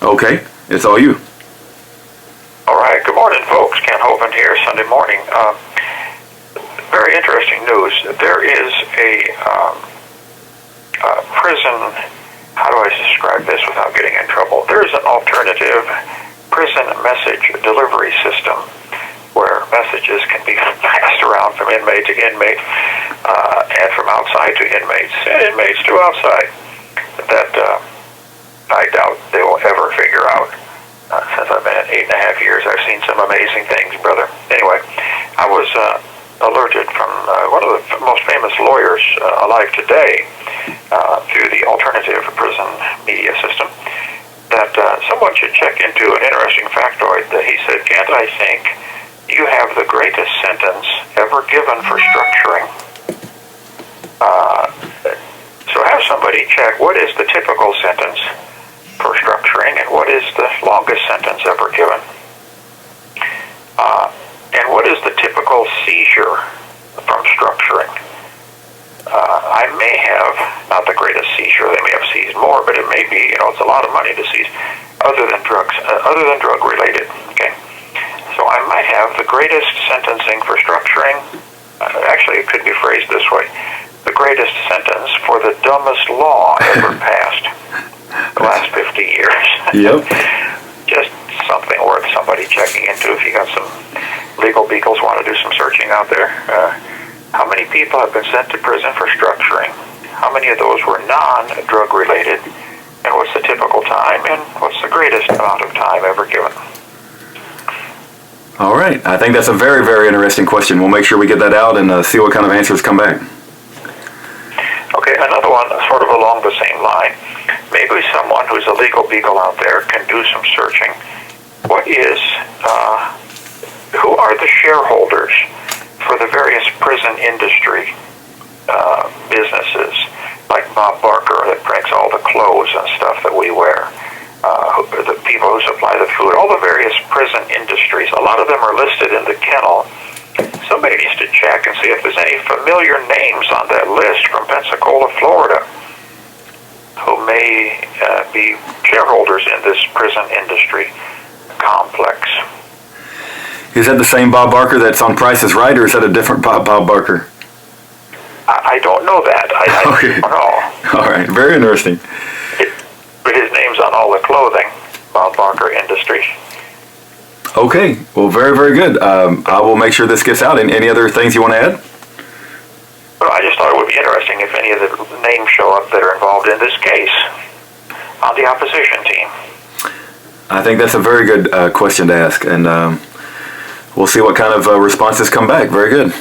Okay, it's all you. All right. Good morning, folks. Ken Hovind here, Sunday morning. Very interesting news. There is a prison, how do I describe this without getting in trouble? There is an alternative prison message delivery system where messages can be passed around from inmate to inmate and from outside to inmates and inmates to outside that I doubt they will ever figure out. Since I've been in 8.5 years, I've seen some amazing things, brother. Anyway, I was alerted from one of the most famous lawyers alive today through the alternative prison media system that someone should check into an interesting factoid that he said, "Can't I think you have the greatest sentence ever given for structuring?" So have somebody check what is the typical sentence for structuring and what is the longest sentence ever given. And what is the typical seizure from structuring? I may have, not the greatest seizure, they may have seized more, but it may be, it's a lot of money to seize other than drug related, okay? So I might have the greatest sentencing for structuring, actually it could be phrased this way, the greatest sentence for the dumbest law ever passed the last 50 years. Yep. Just something worth somebody checking into if you got some legal beagles want to do some searching out there. How many people have been sent to prison for structuring? How many of those were non-drug related? And what's the typical time? And what's the greatest amount of time ever given? All right. I think that's a very, very interesting question. We'll make sure we get that out and see what kind of answers come back. Okay, another one sort of along the same line. Maybe someone who's a legal beagle out there can do some searching. Who are the shareholders for the various prison industry businesses, like Bob Barker that prints all the clothes and stuff that we wear, the people who supply the food, all the various prison industries? A lot of them are listed in the kennel. Somebody needs to check and see if there's any familiar names on that list from Pensacola, Florida, who may be shareholders in this prison industry complex. Is that the same Bob Barker that's on Price is Right, or is that a different Bob Barker? I don't know that. I Okay. don't know. All right, very interesting. But his name's on all the clothing, Bob Barker Industries. Okay, well, very, very good. I will make sure this gets out. And any other things you want to add? Well, I just thought it would be interesting if any of the names show up that are involved in this case on the opposition team. I think that's a very good question to ask, and we'll see what kind of responses come back. Very good.